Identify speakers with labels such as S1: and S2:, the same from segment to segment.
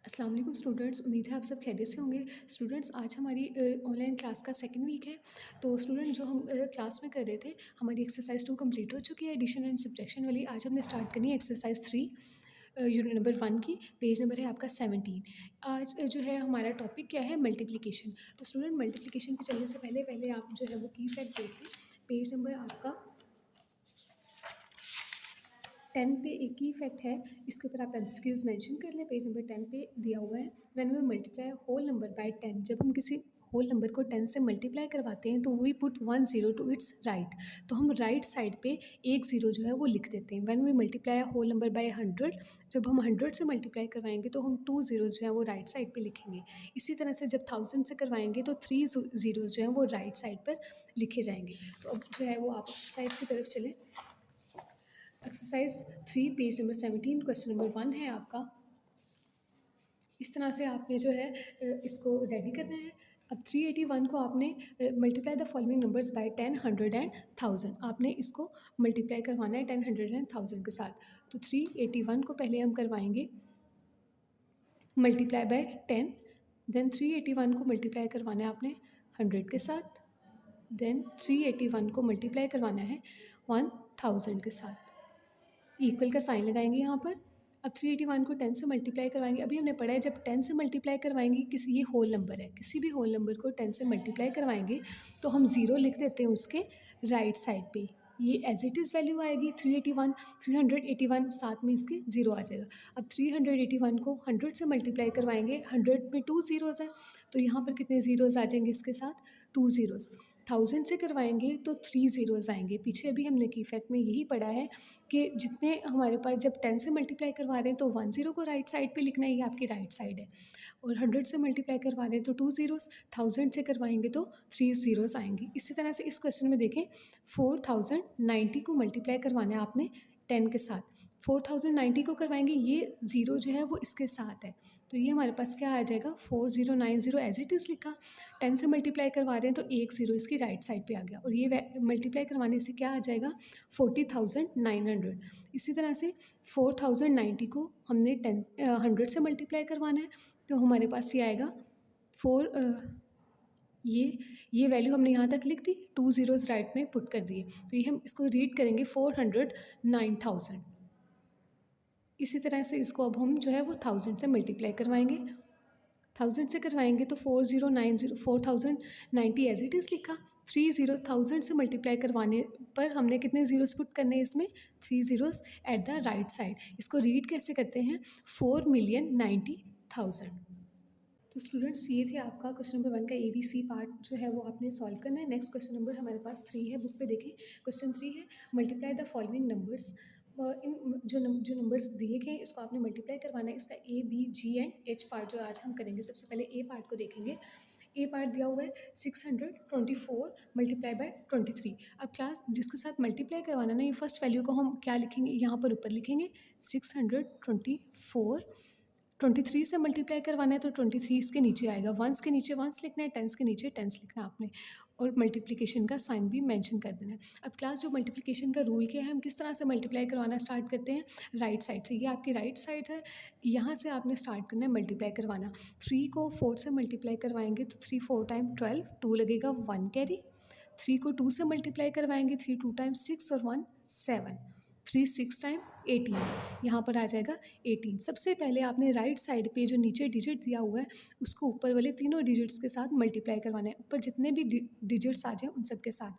S1: अस्सलाम वालेकुम स्टूडेंट्स, उम्मीद है आप सब खैरियत से होंगे। स्टूडेंट्स, आज हमारी ऑनलाइन क्लास का सेकंड वीक है। तो स्टूडेंट जो हम क्लास में कर रहे थे, हमारी एक्सरसाइज 2 कंप्लीट हो चुकी है, एडिशन एंड सब्ट्रैक्शन वाली। आज हमने स्टार्ट करनी है एक्सरसाइज 3 यूनिट नंबर 1 की। पेज नंबर है आपका 17। आज जो है हमारा टॉपिक क्या है, मल्टीप्लिकेशन। तो स्टूडेंट, मल्टीप्लिकेशन पे चलने से पहले पहले आप जो है वो की फैक्ट देख लें। पेज नंबर आपका 10 पे एक ही फैक्ट है, इसके ऊपर आप एमसीक्यूज मेंशन कर लें। पेज नंबर 10 पे दिया हुआ है, when we multiply whole number by 10। जब हम किसी होल नंबर को 10 से मल्टीप्लाई करवाते हैं तो we put 1 0 to its right. तो हम राइट साइड पे एक ज़ीरो जो है वो लिख देते हैं। When we multiply whole number by 100, जब हम 100 से मल्टीप्लाई करवाएंगे तो हम 2 ज़ीरोज़ जो है वो राइट साइड पे लिखेंगे। इसी तरह से जब 1000 से करवाएंगे तो 3 ज़ीरोज़ जो है वो राइट साइड पर लिखे जाएंगे। तो अब जो है वो आप एक्सरसाइज की तरफ चलें। Exercise 3 page number 17 question number 1 है आपका। इस तरह से आपने जो है इसको रेडी करना है। अब 381 को आपने multiply the following numbers by 10, 100 and 1000। आपने इसको मल्टीप्लाई करवाना है 10, 100 एंड 1000 के साथ। तो 381 को पहले हम करवाएंगे मल्टीप्लाई बाय 10, देन 381 को मल्टीप्लाई करवाना है आपने 100 के साथ, देन 381 को मल्टीप्लाई करवाना है 1000 के साथ। इक्वल का साइन लगाएंगे यहाँ पर। अब 381 को 10 से मल्टीप्लाई करवाएंगे। अभी हमने पढ़ा है जब 10 से मल्टीप्लाई करवाएंगे, किसी ये होल नंबर है, किसी भी होल नंबर को 10 से मल्टीप्लाई करवाएंगे तो हम ज़ीरो लिख देते हैं उसके राइट साइड पे। ये एज इट इज़ वैल्यू आएगी 381, 381 साथ में इसके ज़ीरो आ जाएगा। अब 381 को 100 से मल्टीप्लाई करवाएंगे, 100 में 2 ज़ीरोज़ हैं तो यहाँ पर कितने ज़ीरोज़ आ जाएंगे इसके साथ, 2 ज़ीरोज़। 1000 से करवाएंगे तो 3 ज़ीरोज़ आएंगे। पीछे अभी हमने की फैक्ट में यही पढ़ा है कि जितने हमारे पास जब 10 से मल्टीप्लाई करवा रहे हैं तो 1 ज़ीरो को राइट साइड पे लिखना है, ये आपकी राइट साइड है। और 100 से मल्टीप्लाई करवा रहे हैं तो 2 ज़ीरोज़, 1000 से करवाएंगे तो 3 ज़ीरोज़ आएंगी। इसी तरह से इस क्वेश्चन में देखें, 4090 को मल्टीप्लाई करवाना है आपने 10 के साथ। 4090 को करवाएंगे, ये ज़ीरो जो है वो इसके साथ है, तो ये हमारे पास क्या आ जाएगा, 4090 एज इट इज़ लिखा। 10 से मल्टीप्लाई करवा रहे हैं तो एक ज़ीरो इसकी राइट साइड पे आ गया, और ये मल्टीप्लाई करवाने से क्या आ जाएगा, 40,900। इसी तरह से 4090 को हमने 100 से मल्टीप्लाई करवाना है तो हमारे पास ये आएगा ये वैल्यू हमने यहाँ तक लिख दी, 2 ज़ीरोज़ राइट में पुट कर दिए, तो ये हम इसको रीड करेंगे 409,000। इसी तरह से इसको अब हम जो है वो 1000 से मल्टीप्लाई करवाएंगे। 1000 से करवाएंगे तो 4090 एज इट इज़ लिखा। 30,000 से मल्टीप्लाई करवाने पर हमने कितने ज़ीरोज़ पुट करने हैं इसमें, 3 zeros at the right side. इसको रीड कैसे करते हैं, 4,90,000। तो स्टूडेंट्स, ये थे आपका क्वेश्चन नंबर 1 का ABC पार्ट जो है वो आपने सॉल्व करना है। नेक्स्ट क्वेश्चन नंबर हमारे पास 3 है, बुक पे देखें। क्वेश्चन 3 है, मल्टीप्लाई द फॉलोइंग नंबर्स। इन जो नंबर्स दिए गए हैं इसको आपने मल्टीप्लाई करवाना है। इसका ABG एंड H पार्ट जो आज हम करेंगे। सबसे पहले A पार्ट को देखेंगे। ए पार्ट दिया हुआ है 624 मल्टीप्लाई बाय 23। अब क्लास जिसके साथ मल्टीप्लाई करवाना ना, ये फर्स्ट वैल्यू को हम क्या लिखेंगे, यहाँ पर ऊपर लिखेंगे 624। 23 से मल्टीप्लाई करवाना है तो 23 इसके नीचे आएगा, वंस के नीचे वंस लिखना है, टेंस के नीचे टेंस लिखना है आपने, और मल्टीप्लिकेशन का साइन भी मेंशन कर देना है। अब क्लास जो मल्टीप्लिकेशन का रूल क्या है, हम किस तरह से मल्टीप्लाई करवाना स्टार्ट करते हैं, राइट साइड से। ये आपकी राइट साइड है, यहाँ से आपने स्टार्ट करना है मल्टीप्लाई करवाना। 3 को 4 से मल्टीप्लाई करवाएंगे तो 3 4 टाइम 12, 2 लगेगा 1 कैरी। 3 को 2 से मल्टीप्लाई करवाएंगे, 3 2 टाइम 6 और 1 7, 3 6 टाइम 18, यहाँ पर आ जाएगा 18। सबसे पहले आपने राइट साइड पे जो नीचे डिजिट दिया हुआ है उसको ऊपर वाले तीनों डिजिट्स के साथ मल्टीप्लाई करवाना है। ऊपर जितने भी डिजिट्स आ जाए उन सब के साथ,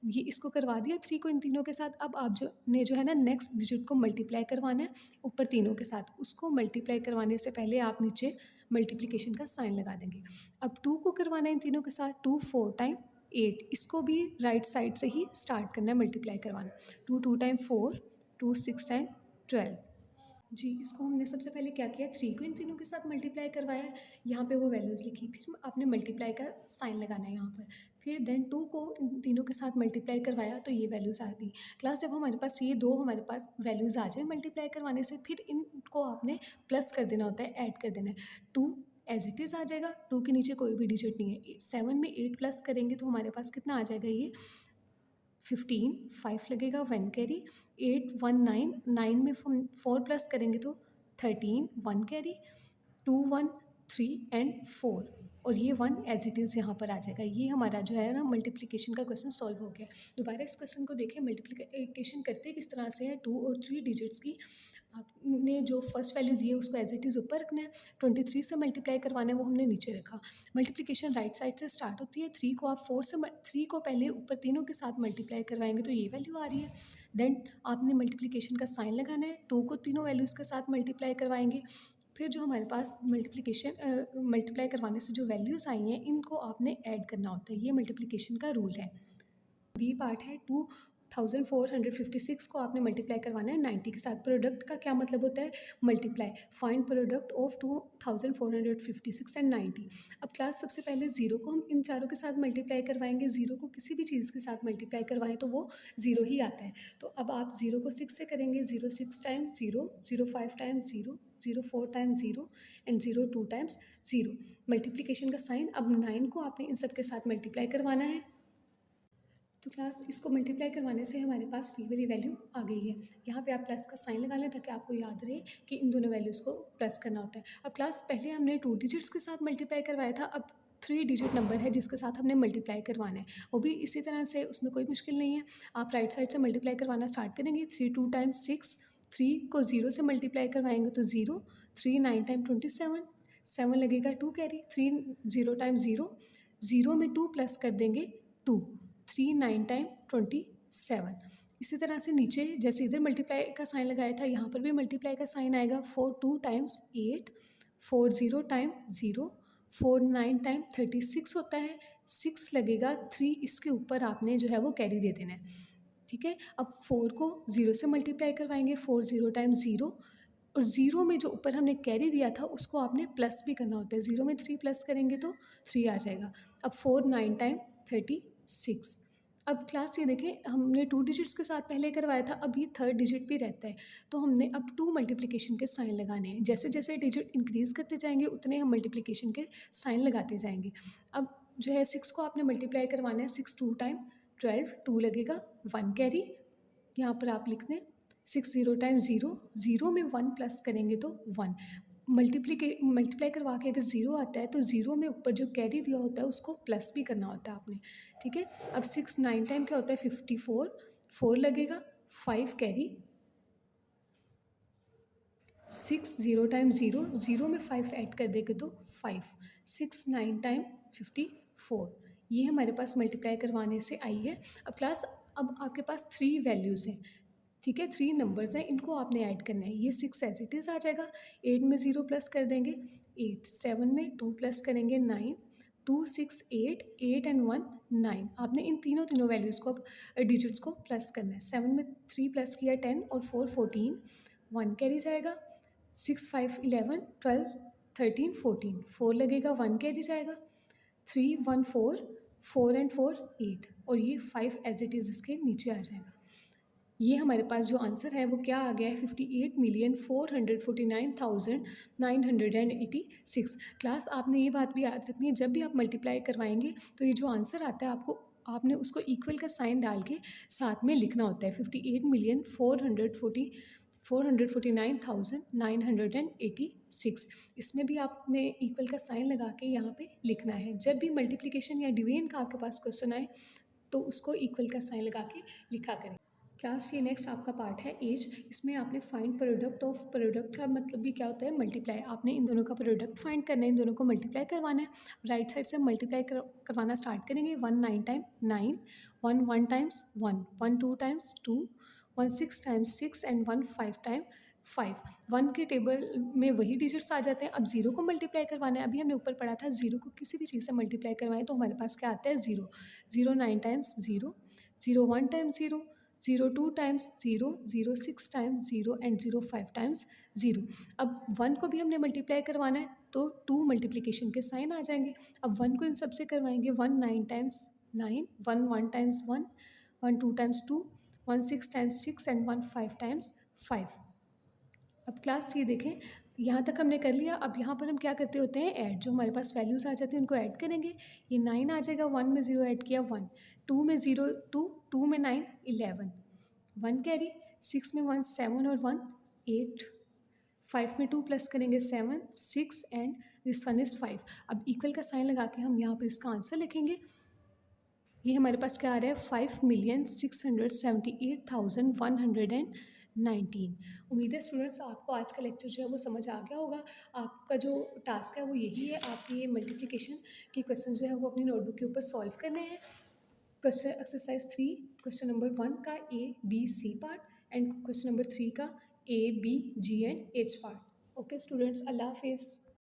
S1: ये इसको करवा दिया 3 को इन तीनों के साथ। अब आप जो है ना नेक्स्ट डिजिट को मल्टीप्लाई करवाना है ऊपर तीनों के साथ। उसको मल्टीप्लाई करवाने से पहले आप नीचे मल्टीप्लिकेशन का साइन लगा देंगे। अब 2 को करवाना है इन तीनों के साथ, 2 4 टाइम 8, इसको भी राइट साइड से ही स्टार्ट करना है मल्टीप्लाई करवाना। 2 2 टाइम 4, 2 6 टाइम 12। जी, इसको हमने सबसे पहले क्या किया, 3 को इन तीनों के साथ मल्टीप्लाई करवाया है, यहाँ पे वो वैल्यूज़ लिखी, फिर आपने मल्टीप्लाई का साइन लगाना है यहाँ पर। फिर देन 2 को इन तीनों के साथ मल्टीप्लाई करवाया तो ये वैल्यूज़ आ गई। क्लास जब हमारे पास ये दो हमारे पास वैल्यूज़ आ जाए मल्टीप्लाई करवाने से, फिर इनको आपने प्लस कर देना होता है, ऐड कर देना है। 2 एज इट इज़ आ जाएगा, 2 के नीचे कोई भी डिजिट नहीं है। 7 में 8 प्लस करेंगे तो हमारे पास कितना आ जाएगा, ये 15, 5 लगेगा 1 कैरी। 8 1 9, 9 में 4 प्लस करेंगे तो 13, 1 कैरी। 2 1 3 एंड 4 और ये 1 एज इट इज़ यहाँ पर आ जाएगा। ये हमारा जो है ना मल्टीप्लिकेशन का क्वेश्चन सॉल्व हो गया। दोबारा इस क्वेश्चन को देखिए, मल्टीप्लिकेशन करते किस तरह से है। 2 और 3 डिजिट्स की आपने जो फर्स्ट वैल्यू दी है उसको एज इट इज़ ऊपर रखना है, 23 से मल्टीप्लाई करवाना है वो हमने नीचे रखा। मल्टीप्लिकेशन राइट साइड से स्टार्ट होती है। 3 को आप 4 से 3 को पहले ऊपर तीनों के साथ मल्टीप्लाई करवाएंगे तो ये वैल्यू आ रही है। देन आपने मल्टीप्लिकेशन का साइन लगाना है। 2 को तीनों वैल्यूज़ के साथ मल्टीप्लाई करवाएंगे। फिर जो हमारे पास मल्टीप्लाई करवाने से जो वैल्यूज़ आई हैं इनको आपने ऐड करना होता है। ये मल्टीप्लिकेशन का रूल है। बी पार्ट है, 2456 को आपने मल्टीप्लाई करवाना है 90 के साथ। प्रोडक्ट का क्या मतलब होता है? Multiply. Find product of 2456 and 90। अब क्लास सबसे पहले ज़ीरो को हम इन चारों के साथ मल्टीप्लाई करवाएंगे। ज़ीरो को किसी भी चीज़ के साथ मल्टीप्लाई करवाएं तो वो ज़ीरो ही आता है। तो अब आप ज़ीरो को 6 से करेंगे। 0 6 times 0, 0 5 times 0, 0 4 times 0 and 0 2 times 0। Multiplication का साइन। अब 9 को आपने इन सब के साथ मल्टीप्लाई करवाना है। तो क्लास इसको मल्टीप्लाई करवाने से हमारे पास ये वाली वैल्यू आ गई है। यहाँ पे आप प्लस का साइन लगा लें ताकि आपको याद रहे कि इन दोनों वैल्यूज़ को प्लस करना होता है। अब क्लास पहले हमने 2 डिजिट्स के साथ मल्टीप्लाई करवाया था, अब 3 डिजिट नंबर है जिसके साथ हमने मल्टीप्लाई करवाना है। वो भी इसी तरह से, उसमें कोई मुश्किल नहीं है। आप राइट साइड से मल्टीप्लाई करवाना स्टार्ट करेंगे। 3 2 टाइम्स 6, 3 को 0 से मल्टीप्लाई करवाएंगे तो 0, 3 9 टाइम 27, 7 लगेगा 2 कैरी, 3 0 टाइम 0, 0 में 2 प्लस कर देंगे 2, 3 9 टाइम 27। इसी तरह से नीचे जैसे इधर मल्टीप्लाई का साइन लगाया था यहाँ पर भी मल्टीप्लाई का साइन आएगा। 4 2 टाइम्स 8, 4 0 टाइम 0, 4 9 टाइम 36 होता है। 6 लगेगा 3, इसके ऊपर आपने जो है वो कैरी दे देना है। ठीक है। अब 4 को 0 से मल्टीप्लाई करवाएंगे। 4 0 टाइम 0 और 0 में जो ऊपर हमने कैरी दिया था उसको आपने प्लस भी करना होता है। 0 में 3 प्लस करेंगे तो 3 आ जाएगा। अब 4 9 टाइम 36। अब क्लास ये देखें, हमने 2 डिजिट्स के साथ पहले करवाया था, अब ये 3rd डिजिट भी रहता है तो हमने अब 2 मल्टीप्लिकेशन के साइन लगाने हैं। जैसे जैसे डिजिट इंक्रीज़ करते जाएंगे उतने हम मल्टीप्लिकेशन के साइन लगाते जाएंगे। अब जो है 6 को आपने मल्टीप्लाई करवाना है। 6 2 टाइम 12, 2 लगेगा 1 कैरी, यहाँ पर आप लिख दें 6 0 टाइम 0, 0 में 1 प्लस करेंगे तो 1। मल्टीप्लाई करवा के अगर 0 आता है तो 0 में ऊपर जो कैरी दिया होता है उसको प्लस भी करना होता है आपने। ठीक है। अब 6 9 टाइम क्या होता है 54, 4 लगेगा 5 कैरी, 6 0 टाइम 0, 0 में 5 ऐड कर देंगे तो 5, 6 9 टाइम 54। ये हमारे पास मल्टीप्लाई करवाने से आई है। अब क्लास अब आपके पास 3 वैल्यूज़ हैं। ठीक है, 3 नंबर्स हैं, इनको आपने ऐड करना है। ये 6 एज इट इज़ आ जाएगा। 8 में 0 प्लस कर देंगे 8, 7 में 2 प्लस करेंगे 9, 2 6 8, 8 एंड 1 9। आपने इन तीनों वैल्यूज़ को डिजिट्स को प्लस करना है। 7 में 3 प्लस किया 10 और 4 14, 1 कैरी जाएगा। 6 5 11, 12 13 14, 4 लगेगा 1 कैरी जाएगा। 3 1 4, 4 एंड 4 8 और ये 5 एज इट इज़ इसके नीचे आ जाएगा। ये हमारे पास जो आंसर है वो क्या आ गया है 58,449,986। क्लास आपने ये बात भी याद रखनी है, जब भी आप मल्टीप्लाई करवाएंगे तो ये जो आंसर आता है आपको आपने उसको इक्वल का साइन डाल के साथ में लिखना होता है। 58,449,986। इसमें भी आपने इक्वल का साइन लगा के यहाँ पे लिखना है। जब भी मल्टीप्लिकेशन या डिवीजन का आपके पास क्वेश्चन आए तो उसको इक्वल का साइन लगा के लिखा करें। क्लास ये नेक्स्ट आपका पार्ट है एज। इसमें आपने फाइंड प्रोडक्ट ऑफ, प्रोडक्ट का मतलब भी क्या होता है मल्टीप्लाई। आपने इन दोनों का प्रोडक्ट फाइंड करना है, इन दोनों को मल्टीप्लाई करवाना है। राइट साइड से मल्टीप्लाई करवाना स्टार्ट करेंगे। 1 9 time 9, 1 1 times 1, 1 2 times 2, 1 6 times 6 and 1 5 time 5। 1 के टेबल में वही डिजिट्स आ जाते हैं। अब 0 को मल्टीप्लाई करवाना है। अभी हमने ऊपर पढ़ा था 0 को किसी भी चीज़ से मल्टीप्लाई करवाएं तो हमारे पास क्या आता है 0, 0 9 times 0, 0 1 times 0, 0 2 times 0, 0 6 times 0 and 0 5 times 0। अब 1 को भी हमने मल्टीप्लाई करवाना है तो 2 मल्टीप्लिकेशन के साइन आ जाएंगे। अब 1 को इन सब से करवाएंगे। 1 9 times 9, 1 1 times 1, 1 2 times 2, 1 6 times 6 and 1 5 times 5। अब क्लास ये देखें, यहाँ तक हमने कर लिया। अब यहाँ पर हम क्या करते होते हैं ऐड, जो हमारे पास वैल्यूज़ आ जाती हैं उनको ऐड करेंगे। ये 9 आ जाएगा, 1 में 0 ऐड किया 1, 2 में 0 2, 2 में 9 11, 1 कैरी, 6 में 1 7 और 1 8, 5 में 2 प्लस करेंगे 7, 6 एंड दिस वन इज़ 5। अब इक्वल का साइन लगा के हम यहाँ पर इसका आंसर लिखेंगे। ये हमारे पास क्या आ रहा है 5,678,119। उम्मीद है स्टूडेंट्स आपको आज का लेक्चर जो है वो समझ आ गया होगा। आपका जो टास्क है वो यही है, आप ये मल्टीप्लिकेशन के क्वेश्चन जो है वो अपनी नोटबुक के ऊपर सॉल्व करने हैं। क्वेश्चन एक्सरसाइज 3 क्वेश्चन नंबर 1 का A, B, C part and question number 3 का A, B, G and H part. Okay students, अल्लाह हाफिज़।